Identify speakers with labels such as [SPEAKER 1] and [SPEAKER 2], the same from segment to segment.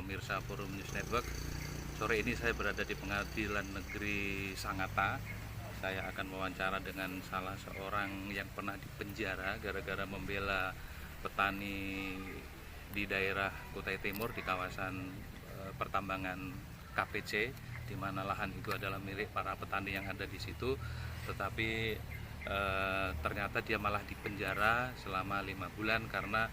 [SPEAKER 1] pemirsa Forum News Network. Sore ini saya berada di Pengadilan Negeri Sangatta. Saya akan wawancara dengan salah seorang yang pernah dipenjara gara-gara membela petani di daerah Kutai Timur di kawasan pertambangan KPC, di mana lahan itu adalah milik para petani yang ada di situ. Tetapi ternyata dia malah dipenjara selama 5 bulan karena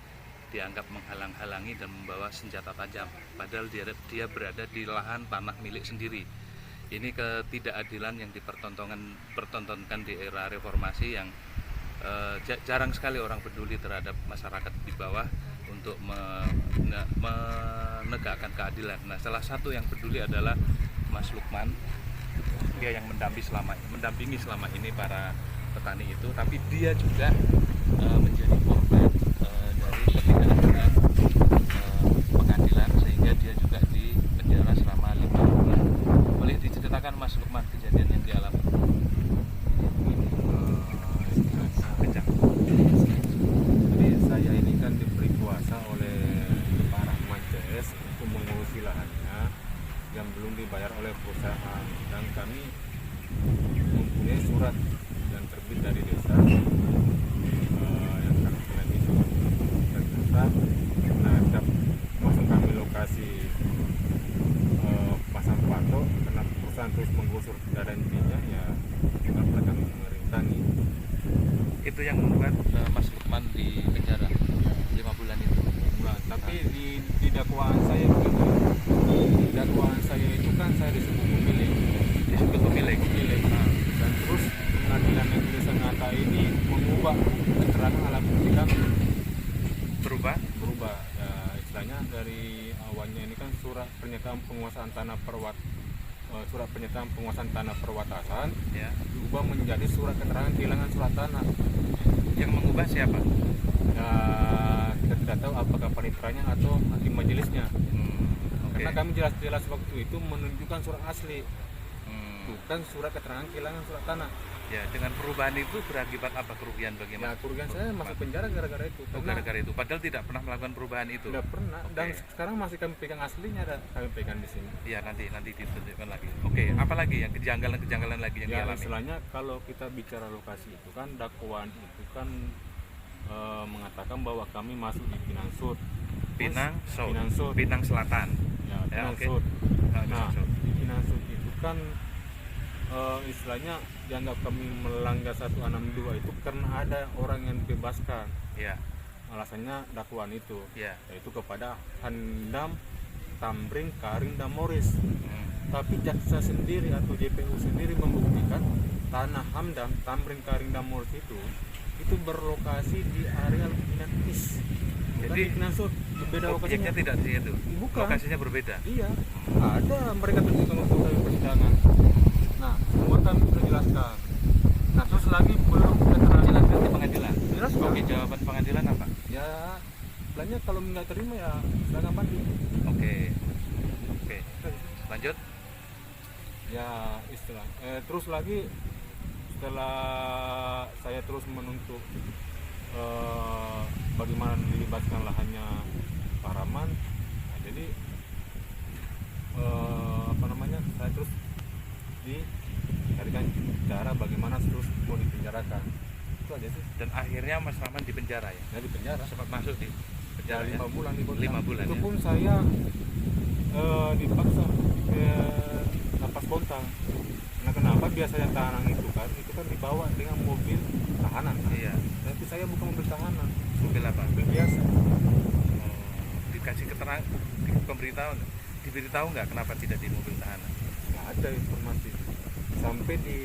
[SPEAKER 1] dianggap menghalang-halangi dan membawa senjata tajam, padahal dia berada di lahan tanah milik sendiri. Ini ketidakadilan yang dipertontonkan di era reformasi yang jarang sekali orang peduli terhadap masyarakat di bawah untuk menegakkan keadilan. Nah, salah satu yang peduli adalah Mas Lukman. Dia yang mendampingi selama ini para petani itu, tapi dia juga menjadi korban dari ketidakadilan pengadilan, sehingga dia juga dipenjara selama 5 bulan. Boleh diceritakan Mas Lukman kejadian yang dialami?
[SPEAKER 2] Jadi saya ini kan diberi kuasa oleh Pak Rahman CS untuk mengurusi lahannya yang belum dibayar oleh perusahaan, dan kami mempunyai surat yang terbit dari desa yang kami lihat itu ternyata menghadap masuk kami lokasi pasang patok karena perusahaan terus menggusur garantinya, ya kita kami merintangi.
[SPEAKER 1] Itu yang membuat Mas Lukman di penjara 5 bulan itu.
[SPEAKER 2] Nah, tapi di dakwaan saya begini, di dakwaan saya itu kan saya disebut pemilik. Nah, dan terus Pengadilan Negeri Sangatta ini mengubah keterangan alat bukti kami.
[SPEAKER 1] Berubah?
[SPEAKER 2] Ya, istilahnya dari awalnya ini kan surat pernyataan penguasaan tanah perwatasan,
[SPEAKER 1] Ya.
[SPEAKER 2] diubah menjadi surat keterangan kehilangan surat tanah.
[SPEAKER 1] Yang mengubah siapa?
[SPEAKER 2] Ya, kita tidak tahu apakah panitranya atau hakim majelisnya. Karena kami jelas-jelas waktu itu menunjukkan surat asli, bukan surat keterangan kehilangan surat tanah.
[SPEAKER 1] Ya, dengan perubahan itu berakibat apa kerugian bagi
[SPEAKER 2] Ya,
[SPEAKER 1] Mas?
[SPEAKER 2] kerugian saya masuk penjara gara-gara itu.
[SPEAKER 1] Gara-gara itu, padahal tidak pernah melakukan perubahan itu.
[SPEAKER 2] Tidak pernah.
[SPEAKER 1] Oke.
[SPEAKER 2] Dan sekarang masih kami pegang aslinya, kami pegang di sini.
[SPEAKER 1] Iya, nanti ditunjukkan lagi. Oke, apa lagi yang kejanggalan lagi yang
[SPEAKER 2] Ya,
[SPEAKER 1] dialami?
[SPEAKER 2] istilahnya kalau kita bicara lokasi itu kan dakwaan itu kan mengatakan bahwa kami masuk di Pinang Sud.
[SPEAKER 1] Pinang Selatan.
[SPEAKER 2] Ya,
[SPEAKER 1] Ya,
[SPEAKER 2] Pinang
[SPEAKER 1] oke.
[SPEAKER 2] Sud.
[SPEAKER 1] Pinang
[SPEAKER 2] Nah,
[SPEAKER 1] Sud.
[SPEAKER 2] di Pinang Sud itu kan istilahnya dianggap kami melanggar 162 itu karena ada orang yang dibebaskan.
[SPEAKER 1] Ya,
[SPEAKER 2] Alasannya dakwaan itu,
[SPEAKER 1] ya.
[SPEAKER 2] yaitu kepada Handam, Tamrin, Karim, dan Morris.
[SPEAKER 1] Hmm.
[SPEAKER 2] Tapi jaksa sendiri atau JPU sendiri membuktikan tanah Hamdam, Tamrin, Karim, dan Morris itu berlokasi di area Pinang East. Bukan
[SPEAKER 1] Jadi
[SPEAKER 2] di Pinang Sud, berbeda
[SPEAKER 1] objeknya
[SPEAKER 2] lokasinya.
[SPEAKER 1] tidak di situ.
[SPEAKER 2] Bukan.
[SPEAKER 1] Lokasinya berbeda.
[SPEAKER 2] Iya, ada mereka tunjukkan waktu kami persidangan. Nah, semua kami sudah jelaskan. Nah, terus lagi belum keterangan
[SPEAKER 1] Jelaskan di pengadilan.
[SPEAKER 2] jelaskan.
[SPEAKER 1] Oke, jawaban pengadilan apa?
[SPEAKER 2] Ya, istilahnya kalau nggak terima ya silakan banding.
[SPEAKER 1] Oke. Lanjut.
[SPEAKER 2] Ya, istilah. Terus lagi setelah saya terus menuntut bagaimana dilibatkan lahannya Pak Rahman, nah, jadi saya terus dicarikan cara bagaimana terus mau dipenjarakan. Itu aja sih.
[SPEAKER 1] Dan akhirnya Mas Rahman di penjara ya.
[SPEAKER 2] Nah, di penjara
[SPEAKER 1] Sempat masuk di
[SPEAKER 2] ya,
[SPEAKER 1] penjara
[SPEAKER 2] 5 bulan.
[SPEAKER 1] 5 bulan
[SPEAKER 2] Itu
[SPEAKER 1] ya.
[SPEAKER 2] pun saya dipaksa ke lapas Bontang. Nah, kenapa biasanya tahanan itu kan dibawa dengan mobil tahanan kan?
[SPEAKER 1] Iya.
[SPEAKER 2] Tapi saya bukan mobil tahanan,
[SPEAKER 1] Mobil apa?
[SPEAKER 2] mobil biasa.
[SPEAKER 1] Dikasih keterangan, diberitahu nggak kenapa tidak di mobil tahanan?
[SPEAKER 2] Nggak ada informasi. Sampai di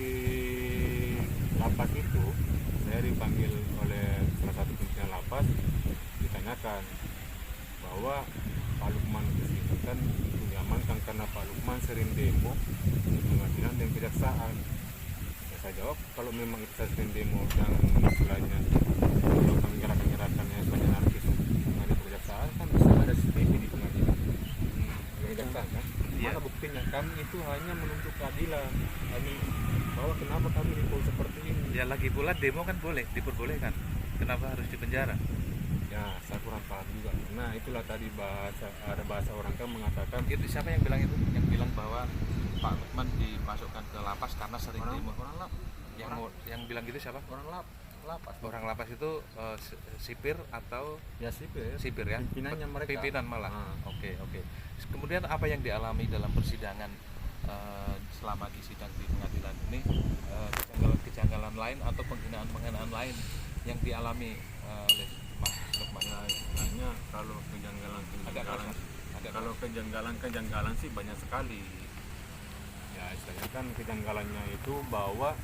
[SPEAKER 2] lapas itu saya dipanggil oleh salah satu pimpinan lapas, ditanyakan bahwa Pak Lukman kesini kan diamankan karena Pak Lukman sering demo di pengadilan dan kejaksaan. Ya, saya jawab kalau memang itu saya sering demo dan istilahnya melakukan gerakan-gerakan yang sebanyak anarkis di kejaksaan, kan bisa ada CCTV di pengadilan. Kejaksaan kan?
[SPEAKER 1] Iya.
[SPEAKER 2] Mana buktinya? Kami itu hanya menuntut keadilan. Kami bahwa kenapa kami dipukul seperti ini.
[SPEAKER 1] Ya lagi pula demo kan boleh, diperbolehkan. Kenapa harus dipenjara?
[SPEAKER 2] Ya, saya kurang paham juga. Nah, itulah tadi ada bahasa orang kan mengatakan
[SPEAKER 1] Itu siapa yang bilang itu? Yang bilang bahwa Pak Lukman dimasukkan ke lapas karena sering demo. Yang bilang gitu siapa?
[SPEAKER 2] lapas.
[SPEAKER 1] Orang lapas itu sipir atau
[SPEAKER 2] Ya sipir.
[SPEAKER 1] sipir ya?
[SPEAKER 2] Pimpinannya mereka.
[SPEAKER 1] Pimpinan malah.
[SPEAKER 2] Ah.
[SPEAKER 1] Oke. Kemudian apa yang dialami dalam persidangan selama di sidang di pengadilan ini, kejanggalan lain atau penghinaan lain yang dialami oleh Mas Lukman?
[SPEAKER 2] Ya, istilahnya kalau kejanggalan sih banyak sekali. Ya, istilahnya kan kejanggalannya itu bahwa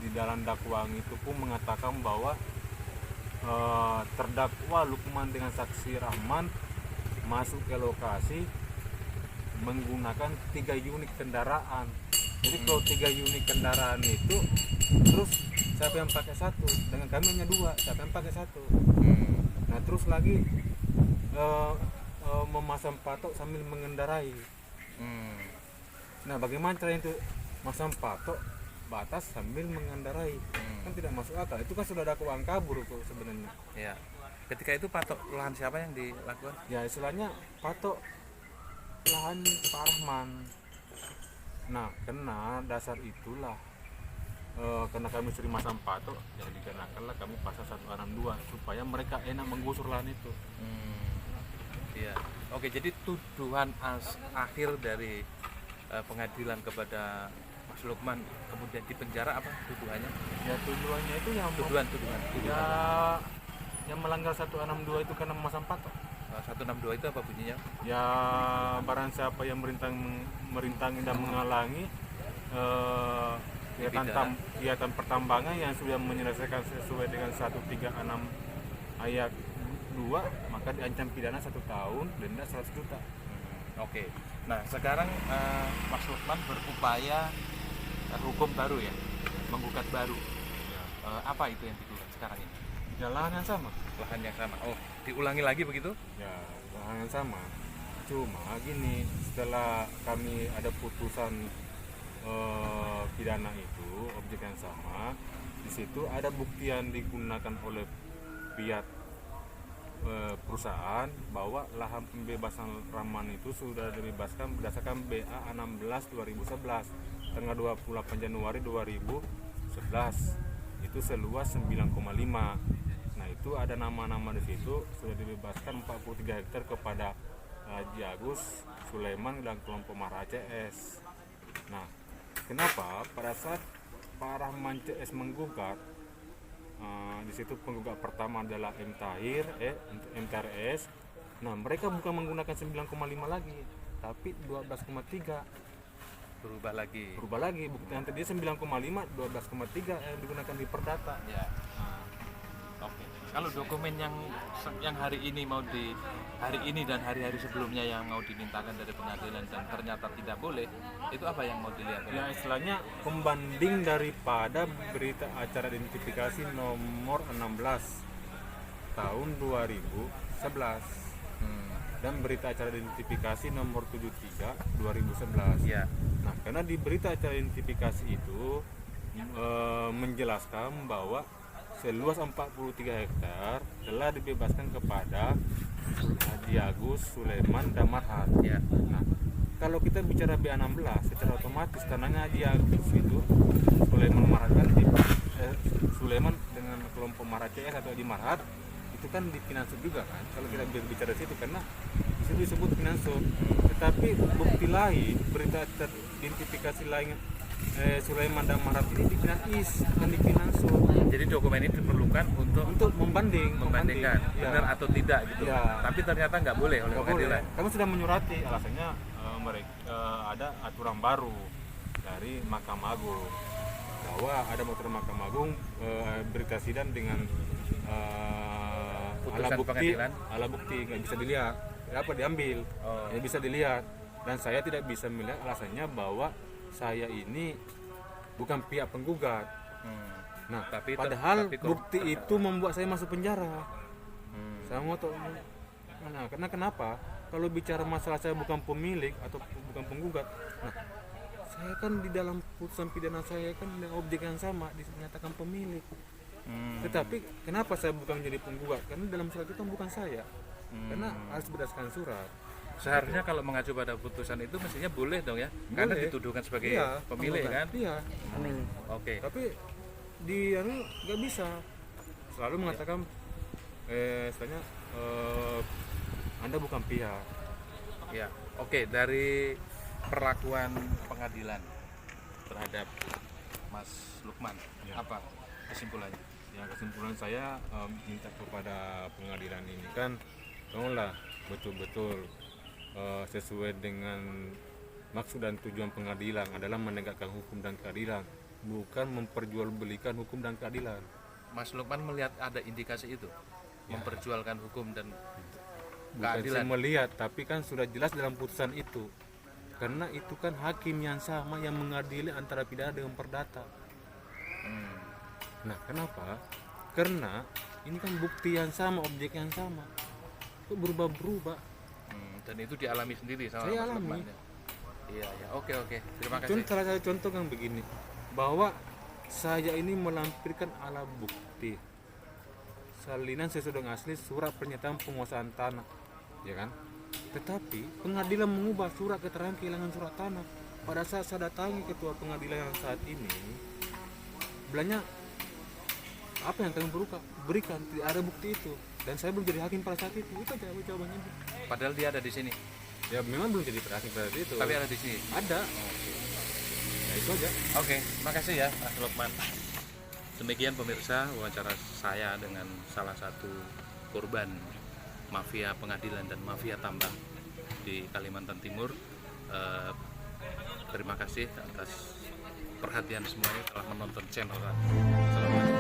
[SPEAKER 2] di dalam dakwaan itu pun mengatakan bahwa terdakwa Lukman dengan saksi Rahman masuk ke lokasi menggunakan 3 unit kendaraan. Jadi kalau 3 unit kendaraan itu, terus siapa yang pakai satu? Dengan kami hanya 2, siapa yang pakai satu? Nah terus lagi memasang patok sambil mengendarai. Nah bagaimana cara itu masang patok batas sambil mengendarai? Kan tidak masuk akal. Itu kan sudah dakwaan kabur kok sebenarnya.
[SPEAKER 1] Ya. Ketika itu patok lahan siapa yang dilakukan?
[SPEAKER 2] Ya istilahnya patok lahan Pak Rahman. Nah karena dasar itulah karena kami sering masang patok, ya dikenakanlah kami pasal 162 supaya mereka enak menggusur lahan itu.
[SPEAKER 1] Iya. Oke, jadi tuduhan akhir dari pengadilan kepada Mas Lukman kemudian dipenjara apa tuduhannya?
[SPEAKER 2] Ya tuduhannya itu yang
[SPEAKER 1] Tuduhan.
[SPEAKER 2] ya yang melanggar 162 itu karena memasang patok.
[SPEAKER 1] 162 itu apa bunyinya?
[SPEAKER 2] Ya barang siapa yang merintangi dan menghalangi kegiatan pertambangan yang sudah menyelesaikan sesuai dengan 136 ayat 2 maka diancam pidana 1 tahun, denda 100 juta.
[SPEAKER 1] Oke. Nah sekarang Mas Lukman berupaya hukum baru ya, menggugat baru. Apa itu yang digugat sekarang ini?
[SPEAKER 2] Ya lahan yang sama.
[SPEAKER 1] Lahan yang sama. Oh, diulangi lagi begitu?
[SPEAKER 2] Ya lahan yang sama. Cuma gini, setelah kami ada putusan pidana itu objek yang sama, di situ ada bukti yang digunakan oleh pihak perusahaan bahwa lahan pembebasan Rahman itu sudah dibebaskan berdasarkan BA 16 2011 tanggal 28 Januari 2011 itu seluas 9,5. Nah itu ada nama-nama di situ sudah dibebaskan 43 hektar kepada Haji Agus, Sulaiman dan kelompok Mara CS. Nah kenapa pada saat Pak Rahman CS menggugat, di situ penggugat pertama adalah M Tahir, MTRS. Nah mereka bukan menggunakan 9,5 lagi, tapi 12,3.
[SPEAKER 1] Berubah lagi.
[SPEAKER 2] Bukti yang tadi 9,5, 12,3 yang digunakan di perdata.
[SPEAKER 1] Ya. Oke. Kalau dokumen yang hari ini hari ini dan hari-hari sebelumnya yang mau dimintakan dari pengadilan dan ternyata tidak boleh, itu apa yang mau dilihat?
[SPEAKER 2] Ya istilahnya pembanding daripada berita acara identifikasi nomor 16 tahun 2011 dan berita acara identifikasi nomor 73 2011.
[SPEAKER 1] Ya.
[SPEAKER 2] Nah karena di berita acara identifikasi itu menjelaskan bahwa seluas 43 hektar telah dibebaskan kepada Haji Agus, Sulaiman, dan Marhat.
[SPEAKER 1] Ya.
[SPEAKER 2] Nah, kalau kita bicara BA16 secara otomatis tanahnya Haji Agus itu Sulaiman Marhat kan Sulaiman dengan kelompok Marhat CS atau Haji Marhat itu kan di Finansur juga kan. Kalau kita bicara di situ karena di situ disebut Finansur. Tetapi bukti lain, berita identifikasi lain Sulaiman dan Marhat ini di Finans bukan di Finansur.
[SPEAKER 1] Jadi dokumen ini diperlukan untuk membandingkan
[SPEAKER 2] ya.
[SPEAKER 1] Benar atau tidak gitu.
[SPEAKER 2] Ya.
[SPEAKER 1] Tapi ternyata nggak boleh oleh pengadilan.
[SPEAKER 2] Kami sudah menyurati, alasannya mereka ada aturan baru dari Mahkamah Agung bahwa ada aturan Mahkamah Agung berita sidang dengan
[SPEAKER 1] Putusan pengadilan.
[SPEAKER 2] alat bukti nggak bisa dilihat, diambil, ya bisa dilihat. Dan saya tidak bisa melihat alasannya bahwa saya ini bukan pihak penggugat. Nah, padahal bukti itu membuat saya masuk penjara. Saya mau tahu, nah, karena kenapa? Kalau bicara masalah saya bukan pemilik atau bukan penggugat, nah, saya kan di dalam putusan pidana saya kan dengan objek yang sama dinyatakan pemilik. Tetapi kenapa saya bukan menjadi penggugat? Karena dalam surat itu kan bukan saya. Karena harus berdasarkan surat.
[SPEAKER 1] Seharusnya kalau mengacu pada putusan itu mestinya boleh dong ya, karena
[SPEAKER 2] Boleh.
[SPEAKER 1] dituduhkan sebagai
[SPEAKER 2] Iya,
[SPEAKER 1] pemilih kan.
[SPEAKER 2] Iya.
[SPEAKER 1] Oke.
[SPEAKER 2] Tapi di nggak bisa. Selalu mengatakan istilahnya Anda bukan pihak.
[SPEAKER 1] Ya, oke, dari perlakuan pengadilan terhadap Mas Lukman,
[SPEAKER 2] Ya.
[SPEAKER 1] apa kesimpulannya?
[SPEAKER 2] Ya, kesimpulan saya minta kepada pengadilan ini kan tolonglah betul-betul sesuai dengan maksud dan tujuan pengadilan adalah menegakkan hukum dan keadilan, bukan memperjualbelikan hukum dan keadilan.
[SPEAKER 1] Mas Lukman melihat ada indikasi itu, memperjualkan hukum dan
[SPEAKER 2] Bukan
[SPEAKER 1] keadilan.
[SPEAKER 2] saya melihat, tapi kan sudah jelas dalam putusan itu. Karena itu kan hakim yang sama yang mengadili antara pidana dengan perdata. Nah, kenapa? Karena ini kan bukti yang sama, objek yang sama. Kok berubah-berubah?
[SPEAKER 1] Dan itu dialami sendiri sama
[SPEAKER 2] Saya
[SPEAKER 1] Mas
[SPEAKER 2] alami.
[SPEAKER 1] Lukman ya? Iya, ya. Oke. Terima kasih.
[SPEAKER 2] Salah satu contoh kan begini, bahwa saya ini melampirkan alat bukti salinan sesuai dengan asli surat pernyataan penguasaan tanah, ya kan? Tetapi pengadilan mengubah surat keterangan kehilangan surat tanah. Pada saat saya datangi ketua pengadilan yang saat ini, bilangnya apa yang kalian berikan, tidak ada bukti itu, dan saya belum jadi hakim pada saat itu aja jawabannya.
[SPEAKER 1] Padahal dia ada di sini,
[SPEAKER 2] Ya memang belum jadi hakim pada saat itu.
[SPEAKER 1] tapi ada di sini.
[SPEAKER 2] Ada. Ya itu aja.
[SPEAKER 1] Oke, makasih ya Mas Lukman. Demikian pemirsa wawancara saya dengan salah satu korban mafia pengadilan dan mafia tambang di Kalimantan Timur. Terima kasih atas perhatian semuanya telah menonton channel kami. Assalamualaikum.